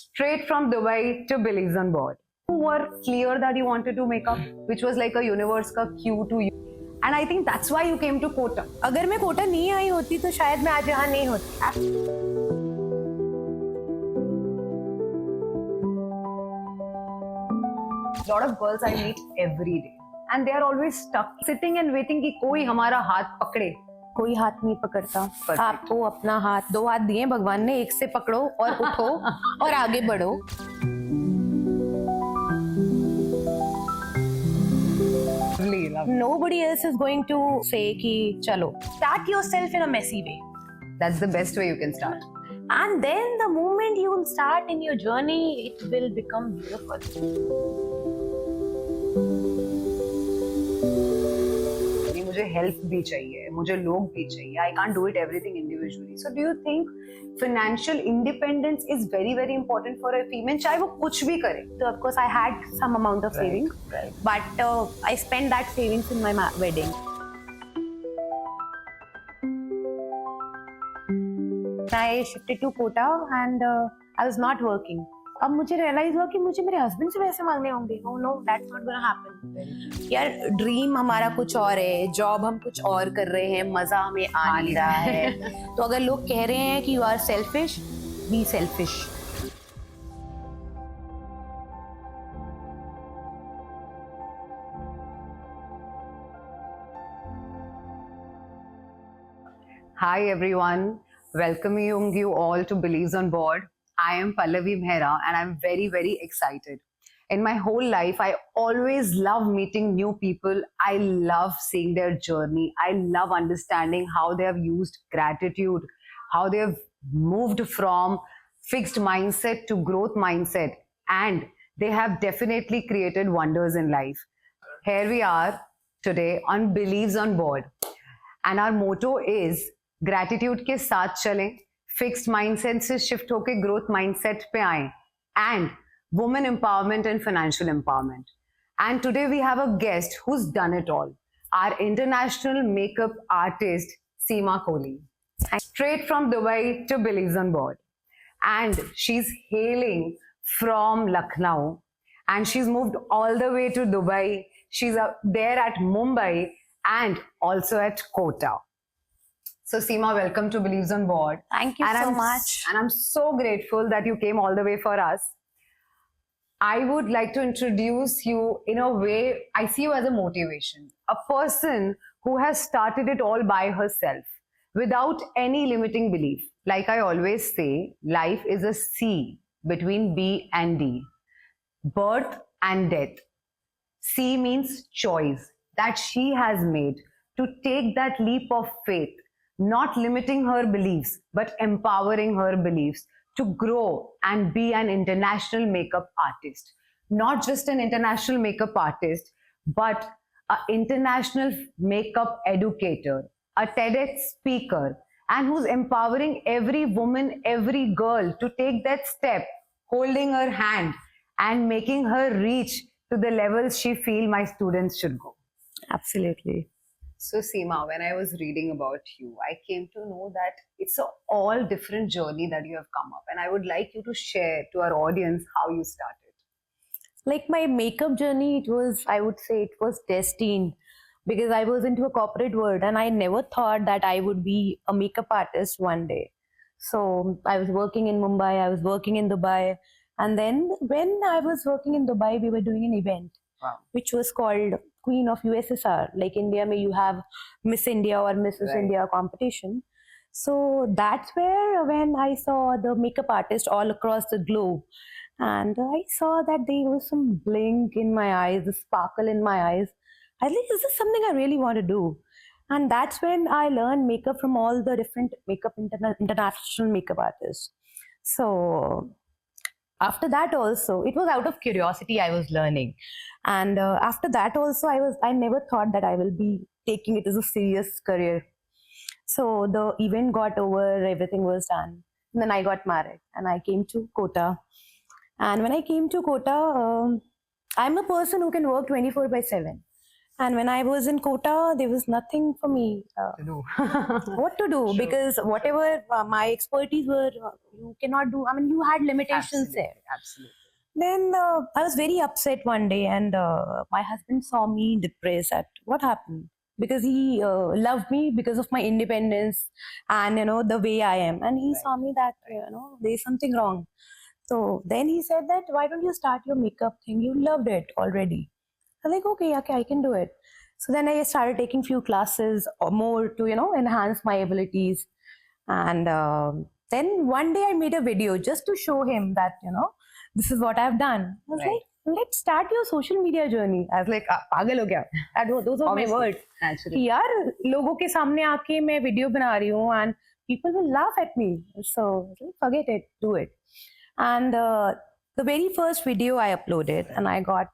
Straight from Dubai to Billy's on board. You were clear that you wanted to make up, which was like a universe ka cue to you. And I think that's why you came to Kota. अगर मैं कोटा नहीं आई होती तो शायद मैं आज यहाँ नहीं होती. A lot of girls I meet every day, and they are always stuck sitting and waiting कि कोई हमारा हाथ पकड़े. कोई हाथ नहीं पकड़ता. Perfect. आपको अपना हाथ, दो हाथ दिए भगवान ने, एक से पकड़ो और उठो और आगे बढ़ो. Nobody else is going to say कि चलो. Start yourself in a messy way. That's the best way you can start. And then the moment you will start in your journey, it will become beautiful. मुझे help भी चाहिए, मुझे लोग भी चाहिए. I can't do it everything individually. So do you think financial independence is very very important for a female, चाहे वो कुछ भी करे? So of course I had some amount of savings, right. but I spent that savings in my wedding. I shifted to Kota and I was not working. अब मुझे realize हुआ कि मुझे मेरे husband से पैसे मांगने होंगे. Oh no, that's not gonna happen. यार ड्रीम हमारा कुछ और है, जॉब हम कुछ और कर रहे हैं, मजा हमें आ नहीं रहा है. तो अगर लोग कह रहे हैं कि you are selfish, be selfish. Hi everyone, welcoming you all to Believes on Board. I am Pallavi Mehra and I'm very very excited. In my whole life, I always love meeting new people. I love seeing their journey. I love understanding how they have used gratitude, how they have moved from fixed mindset to growth mindset, and they have definitely created wonders in life. Here we are today on Believes on Board, and our motto is gratitude के साथ चलें, fixed mindset से shift होके growth mindset पे आएं, and women empowerment and financial empowerment. And today we have a guest who's done it all. Our international makeup artist, Seema Kohli. Straight from Dubai to Believes on Board. And she's hailing from Lucknow. And she's moved all the way to Dubai. She's there at Mumbai and also at Kota. So Seema, welcome to Believes on Board. Thank you so much. And I'm so grateful that you came all the way for us. I would like to introduce you in a way, I see you as a motivation. A person who has started it all by herself without any limiting belief. Like I always say, life is a C between B and D. Birth and death. C means choice that she has made to take that leap of faith, not limiting her beliefs, but empowering her beliefs to grow and be an international makeup artist. Not just an international makeup artist, but an international makeup educator, a TEDx speaker, and who's empowering every woman, every girl to take that step, holding her hand and making her reach to the levels she feels my students should go. Absolutely. So Seema, when I was reading about you, I came to know that it's a all different journey that you have come up, and I would like you to share to our audience how you started. Like my makeup journey, I would say it was destined, because I was into a corporate world and I never thought that I would be a makeup artist one day. So I was working in Mumbai, I was working in Dubai, and then when I was working in Dubai, we were doing an event. Wow. Which was called Queen of USSR. Like India, may you have Miss India or Mrs. Right. India competition. So that's where when I saw the makeup artists all across the globe, and I saw that there was some blink in my eyes, the sparkle in my eyes. I think this is something I really want to do. And that's when I learned makeup from all the different makeup international makeup artists. So after that also, it was out of curiosity I was learning. And after that also, I never thought that I will be taking it as a serious career. So the event got over, everything was done. And then I got married and I came to Kota. And when I came to Kota, I'm a person who can work 24/7. And when I was in Kota, there was nothing for me To do. what to do, Sure, because whatever my expertise were, you cannot do. I mean, you had limitations there. Absolutely. Then I was very upset one day, and my husband saw me depressed at what happened, because he loved me because of my independence and the way I am, and he saw me that there's something wrong. So then he said that, why don't you start your makeup thing? You loved it already. I'm like, okay, I can do it. So then I started taking few classes or more to enhance my abilities, and then one day I made a video just to show him that this is what I've done. I was Right. like, let's start your social media journey. I was like, पागल हो गया? Those are my Obviously, words. naturally. कि यार लोगों के सामने आके मैं वीडियो बना रही हूँ and people will laugh at me. So forget it, do it. And the very first video I uploaded, and I got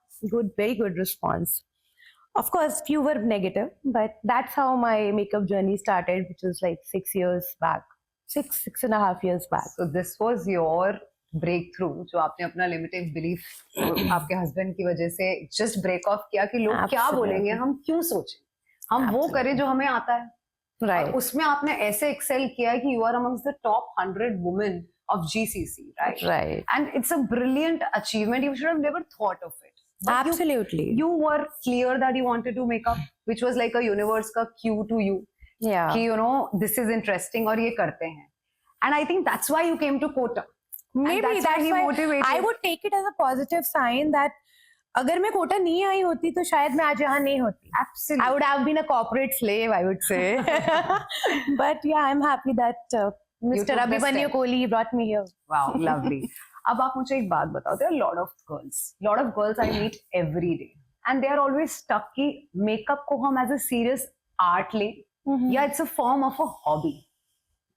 very good response. Of course, few were negative, but that's how my makeup journey started, which was like 6 years back, six and a half years back. So this was your breakthrough, जो आपने अपना limited belief आपके husband की वजह से just break off किया कि लोग क्या Absolutely. बोलेंगे, हम क्यों सोचें, हम वो Absolutely. करें जो हमें आता है. Right. और उसमें आपने ऐसे excel किया है कि you are amongst the top 100 women of GCC, right? Right. And it's a brilliant achievement. You should have never thought of it. But Absolutely. You were clear that you wanted to make up, which was like a universe का cue to you. Yeah. कि this is interesting और ये करते हैं. And I think that's why you came to Kota. Maybe that's why he motivated. I would take it as a positive sign that अगर मैं कोटा नहीं आई होती तो शायद मैं आज यहाँ नहीं होती. Absolutely. I would have been a corporate slave, I would say. But yeah, I'm happy that Mr. took the Abhimanyu step. Kohli brought me here. Wow, lovely. अब आप मुझे एक बात बताओ. There are a lot of girls I meet every day, and they are always stuck कि makeup को हम as a serious art लें, या it's a form of a hobby.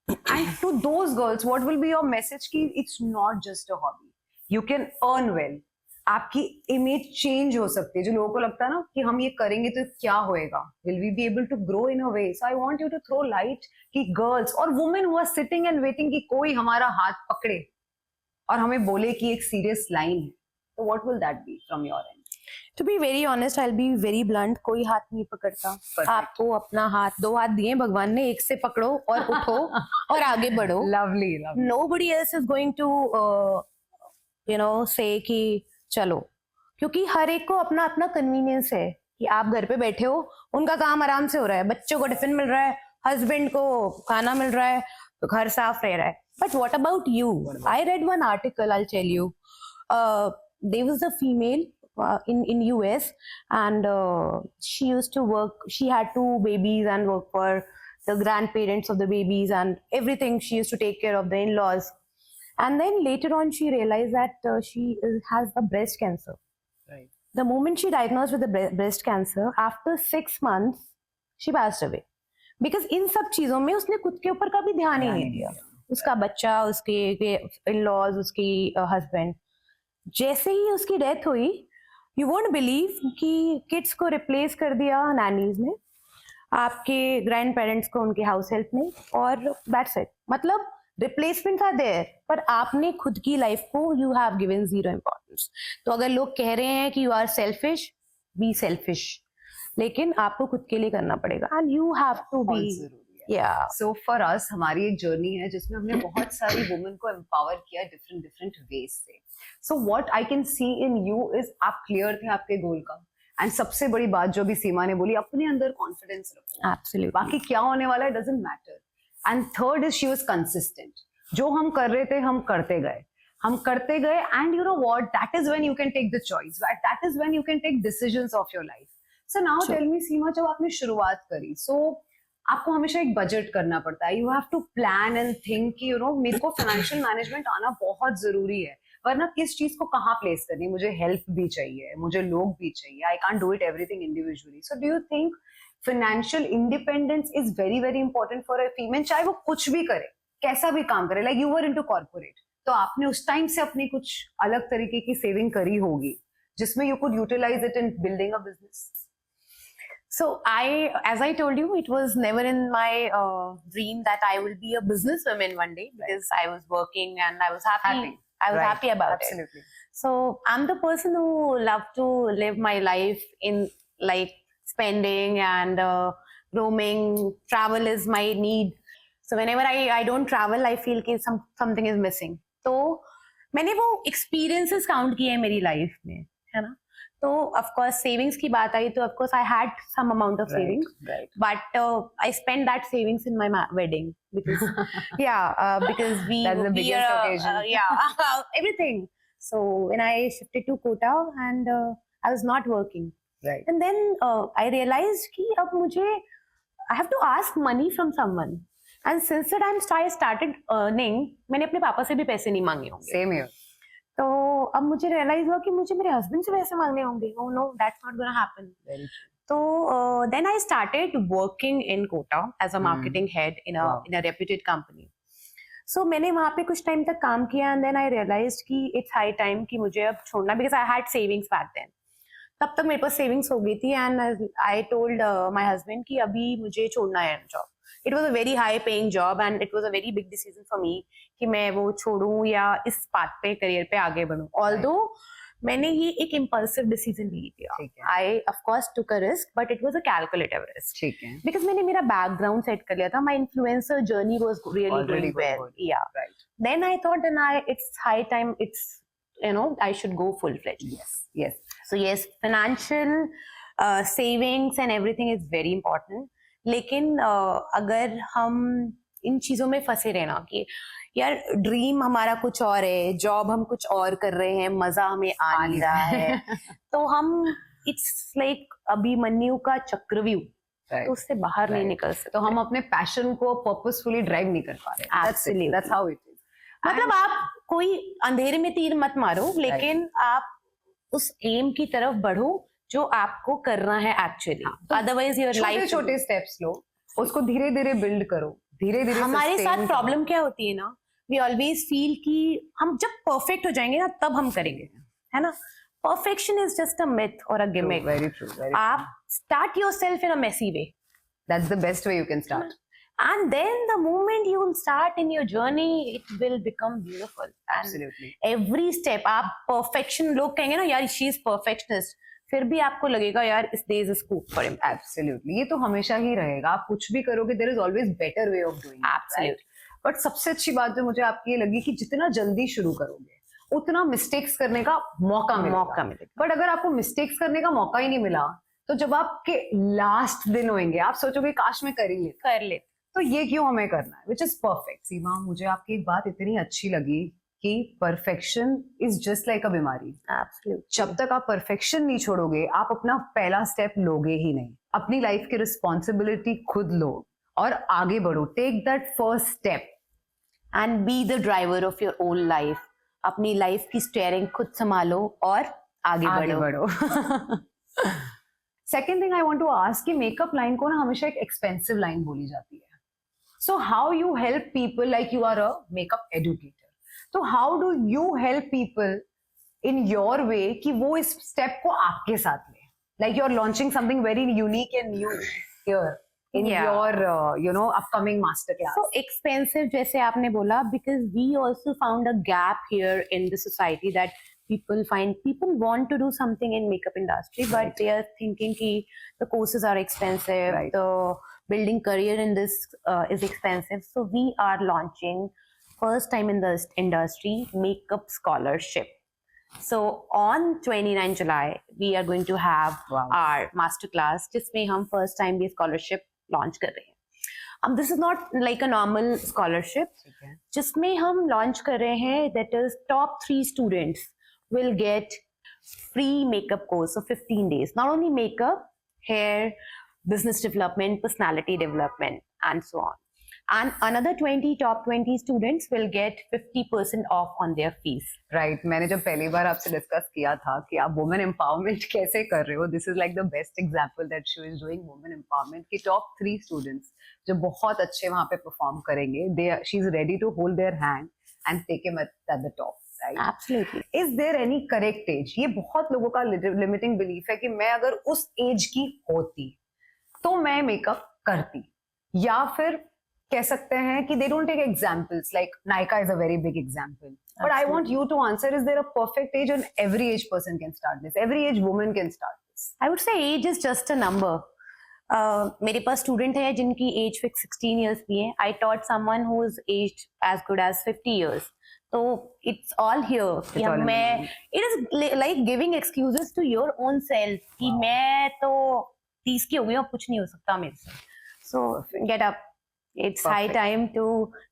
And to those girls, what will be your message? कि it's not just a hobby. You can earn well. आपकी image change हो सकती है. जो लोगों को लगता है ना कि हम ये करेंगे तो क्या होएगा, will we be able to grow in a way. So I want you to throw light कि गर्ल्स और women who are sitting and waiting कि कोई हमारा हाथ पकड़े और हमें बोले कि एक सीरियस लाइन है, तो what will that be from your end? To be very honest, I'll be very blunt. कोई हाथ नहीं पकड़ता. Perfect. आपको अपना हाथ, 2 हाथ दिए भगवान ने, एक से पकड़ो और उठो और आगे बढ़ो. Lovely. Nobody else is going to say कि चलो, क्योंकि हर एक को अपना अपना कन्वीनियंस है कि आप घर पे बैठे हो, उनका काम आराम से हो रहा है, बच्चों को टिफिन मिल रहा है, हस्बैंड को खाना मिल रहा है, तो घर साफ रह रहा है. But what about you? I read one article, I'll tell you. There was a female in US, and she used to work. She had 2 babies and work for the grandparents of the babies and everything. She used to take care of the in-laws. And then later on, she realized that she has the breast cancer. Right. The moment she diagnosed with the breast cancer, after 6 months, she passed away. Because इन सब चीजों में उसने खुद के ऊपर कभी ध्यान ही नहीं दिया. उसका बच्चा, उसके इन-लॉज, उसकी हस्बैंड. जैसे ही उसकी डेथ हुई, यू वोंट बिलीव कि किड्स को रिप्लेस कर दिया नैनीज ने, आपके ग्रैंड पेरेंट्स को उनके हाउस हेल्प ने, और दैट्स इट. मतलब रिप्लेसमेंट था देयर, पर आपने खुद की लाइफ को यू हैव गिवन 0 इम्पोर्टेंस. तो अगर लोग कह रहे हैं कि you are selfish, be selfish, लेकिन आपको खुद के लिए करना पड़ेगा. And you have to be. Yeah. So for us, हमारी एक जर्नी है जिसमें हमने बहुत सारी वुमेन को एम्पावर किया डिफरेंट वेज से. So what I can see in you is आप क्लियर थे आपके गोल का. एंड सबसे बड़ी बात जो भी सीमा ने बोली, अपने अंदर कॉन्फिडेंस रखो. Absolutely. बाकी क्या होने वाला है doesn't matter. And third is she was consistent. जो हम कर रहे थे हम करते गए and you know what, that is when you can take the choice, that is when you can take decisions of your life. So now tell me Seema, जब आपने शुरुआत करी, सो आपको हमेशा एक बजट करना पड़ता है. You have to plan and think कि मेरे को फाइनेंशियल मैनेजमेंट आना बहुत जरूरी है, वरना किस चीज को कहाँ प्लेस करनी, मुझे हेल्प भी चाहिए, मुझे लोग भी चाहिए. I can't do it everything individually. So do you think financial independence is very very important for a female, चाहे वो कुछ भी करे, कैसा भी काम करे? Like you were into corporate, तो आपने उस टाइम से अपनी कुछ अलग तरीके की सेविंग करी होगी जिसमें you could utilize it in building a business. So as I told you, it was never in my dream that I will be a businesswoman one day, because I was working and I was happy. I was happy about Absolutely. it. So I'm the person who love to live my life in like spending and roaming. Travel is my need. So whenever I don't travel, I feel कि something is missing. तो मैंने वो experiences count किए हैं मेरी life में, है ना? तो of course savings की बात आई तो of course I had some amount of savings, right. but I spent that savings in my wedding because because That's the biggest occasion. everything. So when I shifted to Kota and I was not working, Right. and then I realized कि अब मुझे I have to ask money from someone. And since the time I started earning, मैंने अपने पापा से भी पैसे नहीं मांगे होंगे. Same here. तो अब मुझे रियलाइज हुआ कि मुझे मेरे हस्बैंड से पैसे मांगने होंगे. Oh no, that's not gonna happen. Very true. So then I started working in Kota as a marketing head in a reputed company. So मैंने वहाँ पे कुछ टाइम तक काम किया and then I realized कि it's high time कि मुझे अब छोड़ना, because I had savings back then. तब तक मेरे पास सेविंग्स हो गई थी and I told my husband कि अभी मुझे छोड़ना है job. It was a very high paying job and it was a very big decision for me कि मैं वो छोड़ूं या इस पाथ पे करियर पे आगे बढ़ूं. Although मैंने ये एक impulsive decision ली थी. I of course took a risk, but it was a calculative risk. ठीक है. Because मैंने मेरा background set कर लिया था. My influencer journey was really Already going well. good. Yeah. Right. Then I thought it's high time. I should go full fledged. Yes. So yes, financial savings and everything is very important. लेकिन अगर हम इन चीजों में फंसे रहना कि यार dream हमारा कुछ और है, जॉब हम कुछ और कर रहे हैं, मजा हमें आ नहीं रहा है, तो हम इट्स लाइक अभिमन्यु का चक्रव्यूह, तो उससे बाहर नहीं निकल सकते. तो हम अपने पैशन को पर्पसफुली ड्राइव नहीं कर पा रहे. Absolutely. That's how it is. मतलब आप कोई अंधेरे में तीर मत मारो, लेकिन आप उस एम की तरफ बढ़ो जो आपको करना है एक्चुअली. अदरवाइज योर लाइफ, छोटे स्टेप्स लो, उसको धीरे धीरे बिल्ड करो, धीरे धीरे. हमारे साथ प्रॉब्लम क्या होती है ना, वी ऑलवेज फील कि हम जब परफेक्ट हो जाएंगे ना तब हम करेंगे, है ना. Perfection is just a myth और अ गिमिक. Very true. आप start yourself in a messy way. That's the best way you can start. And then the moment you will start in your journey, it will become beautiful. Absolutely. Every step, आप perfection, लोग कहेंगे ना यार she is perfectionist, फिर भी आपको लगेगा यार इस there is a scope for him. Absolutely. ये तो हमेशा ही रहेगा. आप कुछ भी करोगे, there is always better way of doing it. Absolutely. Right? But सबसे अच्छी बात जो मुझे आपकी ये लगी कि जितना जल्दी शुरू करोगे, उतना मिस्टेक्स करने का मौका मिलेगा. बट अगर आपको मिस्टेक्स करने का मौका ही नहीं मिला, तो जब आपके लास्ट दिन होंगे, आप सोचोगे काश मैं कर ले. तो ये क्यों हमें करना है, विच इज परफेक्ट. सीमा, मुझे आपकी एक बात इतनी अच्छी लगी कि परफेक्शन इज जस्ट लाइक अ बीमारी. जब तक आप परफेक्शन नहीं छोड़ोगे, आप अपना पहला स्टेप लोगे ही नहीं. अपनी लाइफ की रिस्पॉन्सिबिलिटी खुद लो और आगे बढ़ो. Take that first step and be the driver of your own life. अपनी लाइफ की स्टीयरिंग खुद संभालो और आगे बढ़ो. Second thing I want to ask कि मेकअप लाइन को ना हमेशा एक एक्सपेंसिव लाइन बोली जाती है. So how you help people, like you are a makeup educator. So how do you help people in your way कि वो इस step को आपके साथ ले? Like you're launching something very unique and new here in your upcoming masterclass. So expensive जैसे आपने बोला, because we also found a gap here in the society that people want to do something in makeup industry, but they are thinking कि the courses are expensive, the building career in this is expensive. So we are launching first time in the industry makeup scholarship. So on 29 July we are going to have our masterclass जिसमें हम first time ये scholarship launch कर रहे हैं. This is not like a normal scholarship. जिसमें हम launch कर रहे हैं, that is top 3 students will get free makeup course of 15 days. Not only makeup, hair, business development, personality development, and so on. And another top 20 students will get 50% off on their fees. Right. मैंने जब पहली बार आपसे discuss किया था कि आप women empowerment कैसे कर रहे हो, this is like the best example that she is doing women empowerment की टॉप 3 स्टूडेंट्स जो बहुत अच्छे वहाँ पे परफॉर्म करेंगे, she is ready to hold their hand and take him at the top. Absolutely. Is there any correct age? ये बहुत लोगों का लिमिटिंग बिलीफ है कि मैं अगर उस एज की होती तो मैं मेकअप करती, या फिर कह सकते हैं कि they don't take examples like Nykaa is a very big example. But I want you to answer, is there a perfect age and every age person can start this? Every age woman can start this? I would say age is just a number. मेरे पास student है जिनकी as 16 years भी है. I taught someone who is aged as good as 50 years. So it's all here. कि all in मैं, mind. it is like giving excuses to your own self. कि मैं तो 30 की हो गई, अब कुछ नहीं हो सकता मेरे से. So get up. It's high Perfect. time to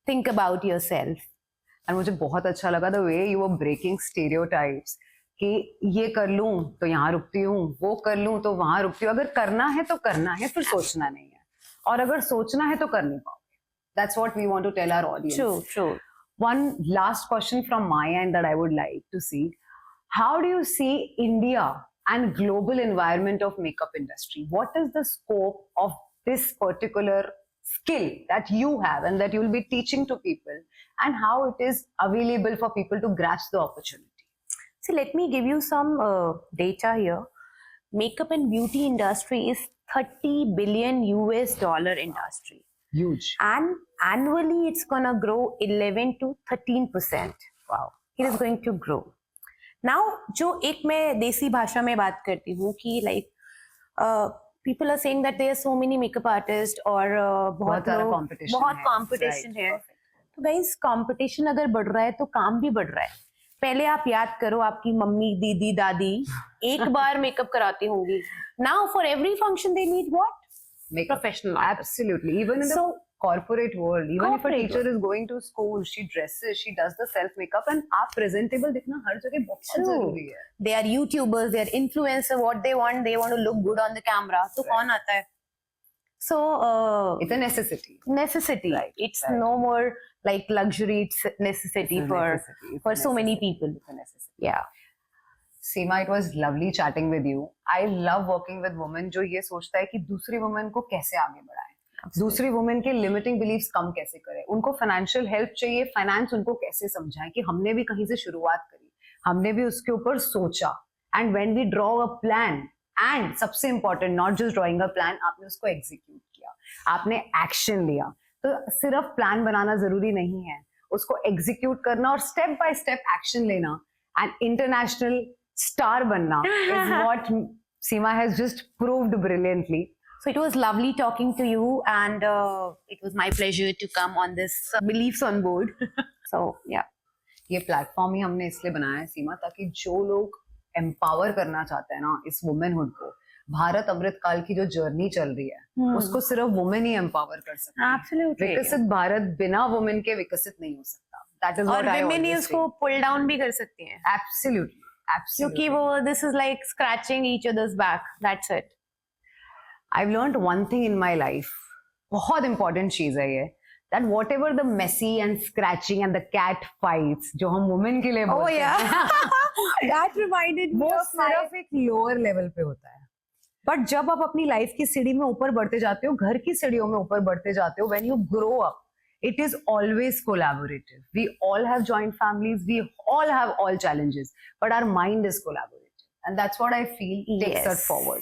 think about yourself. And मुझे बहुत अच्छा लगा the way you were breaking stereotypes कि ये कर लूं तो यहाँ रुकती हूँ, वो कर लूं तो वहां रुकती हूँ. अगर करना है तो करना है, फिर सोचना नहीं है. और अगर सोचना है तो कर नहीं पाओगे. That's what we want to tell our audience. True, true. One last question from my end that I would like to see. How do you see India and global environment of makeup industry? What is the scope of this particular skill that you have and that you will be teaching to people, and how it is available for people to grasp the opportunity? See, let me give you some data here. Makeup and beauty industry is $30 billion industry. Huge. And annually it's gonna grow 11 to 13%. Wow. It is going to grow. Now, जो एक मैं देसी भाषा में बात करती हूँ कि like people are saying that there are so many makeup artists और बहुत सारा लोग, competition बहुत है. competition Right. है. तो guys, competition अगर बढ़ रहा है तो काम भी बढ़ रहा है. पहले आप याद करो, आपकी मम्मी, दीदी, दादी एक बार मेकअप कराती होंगी. Now for every function they need what? Makeup. Professional artist. Absolutely. Even in the So, corporate world, even if a corporate teacher world. is going to school, she dresses, she does the self makeup, and आप presentable दिखना हर जगह बहुत True. जरूरी है. They are YouTubers, they are influencer. What they want to look good on the camera. तो Right. कौन आता है? So It's a necessity. necessity. Right, It's right. no more like luxury. It's a necessity It's a for necessity. It's for a so many necessity. people. It's a necessity. Yeah. Seema, it was lovely chatting with you. I love working with women जो ये सोचता है कि दूसरी women को कैसे आगे बढ़ाएं, दूसरी women के limiting beliefs कम कैसे करें, उनको financial help चाहिए, finance उनको कैसे समझाएं कि हमने भी कहीं से शुरुआत करी, हमने भी उसके ऊपर सोचा, and when we draw a plan, and सबसे important not just drawing a plan, आपने उसको execute किया, आपने action लिया. तो सिर्फ plan बनाना जरूरी नहीं है, उसको execute करना और step by step action लेना and international star बनना is what Seema has just proved brilliantly. So it was lovely talking to you, and it was my pleasure to come on this beliefs on board. So yeah. ये platform ही हमने इसलिए बनाया है सीमा, ताकि जो लोग empower करना चाहते हैं ना इस वुमेनहुड को, भारत अमृत काल की जो जर्नी चल रही है उसको सिर्फ वुमेन ही एम्पावर कर सकते हैं. Absolutely. विकसित भारत बिना वुमेन के विकसित नहीं हो सकता. दैट इज और what I women he always उसको pull down भी कर सकती हैं. एब्सोल्युटली क्योंकि वो this is like scratching each other's back. That's it. I've learned one thing in my life, बहुत important चीज है ये, that whatever the messy and scratching and the cat fights जो हम women के लिए Oh बोलते yeah. हैं That reminded me वो of my सिर्फ एक लोअर लेवल पे होता है. बट जब आप अपनी लाइफ की सीढ़ी में ऊपर बढ़ते जाते हो, घर की सीढ़ियों में ऊपर बढ़ते जाते हो, when you grow up, it is always collaborative. We all have joint families, we all have all challenges, but our mind is collaborative, and that's what I feel takes Yes. us forward.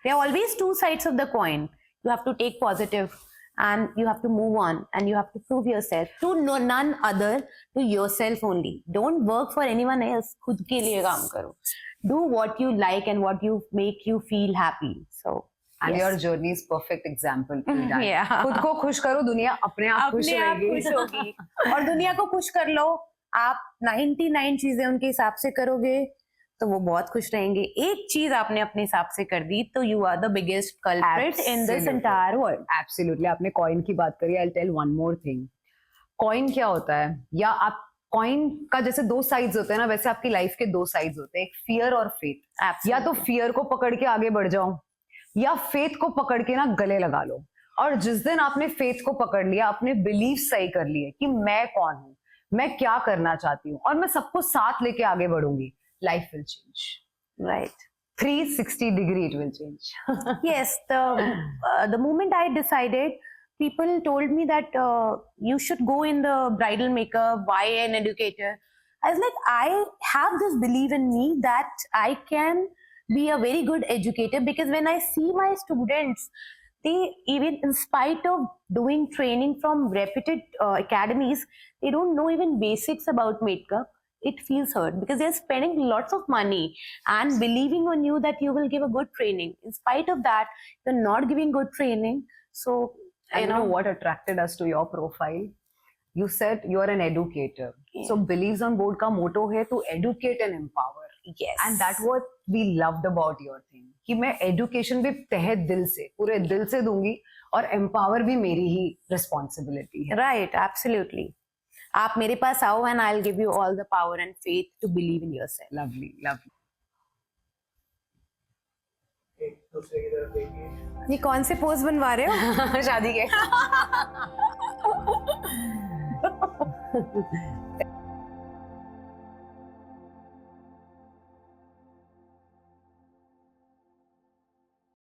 There are always two sides of the coin. You have to take positive and you have to move on and you have to prove yourself to none other, to yourself only. Don't work for anyone else. खुद के लिए काम करो. Do what you like and what you make you feel happy. So And yes. your journey is perfect example to that. Yeah. खुद को खुश करो, दुनिया अपने आप खुश अपने आप रहेगी. खुश होगी और दुनिया को खुश कर लो. आप 99 चीजें उनके हिसाब से करोगे तो वो बहुत खुश रहेंगे. एक चीज आपने अपने हिसाब से कर दी तो you are the biggest culprit in this Absolutely. entire world. Absolutely. आपने कॉइन की बात करी. I'll tell one more thing. Coin क्या होता है, या आप कॉइन का जैसे दो साइड्स होते हैं ना, वैसे आपकी लाइफ के दो साइड्स होते हैं, एक फियर और फेथ. Absolutely. या तो फियर को पकड़ के आगे बढ़ जाओ, या फेथ को पकड़ के ना गले लगा लो. और जिस दिन आपने फेथ को पकड़ लिया, अपने बिलीफ सही कर लिए कि मैं कौन हूं, मैं क्या करना चाहती हूँ और मैं सबको साथ लेके आगे बढ़ूंगी, life will change. Right. 360 degree it will change. Yes, the moment I decided, people told me that you should go in the bridal makeup. Why an educator? I was like, I have this belief in me that I can be a very good educator, because when I see my students, they, even in spite of doing training from reputed academies, they don't know even basics about makeup. it feels hurt because they're spending lots of money and believing on you that you will give a good training. In spite of that, you're not giving good training. So And you know what attracted us to your profile? You said you are an educator. Yeah. So Believes on Board का motto है to educate and empower. yes, And that's what we loved about your thing. कि मैं education भी तहे दिल से, पूरे दिल से दूंगी और empower भी मेरी ही responsibility है. right, absolutely. आप मेरे पास आओ and I'll give you all the power and faith to believe in yourself. Lovely, lovely. एक दूसरे की तरफ देखिए। ये कौन से पोज बनवा रहे हो? शादी के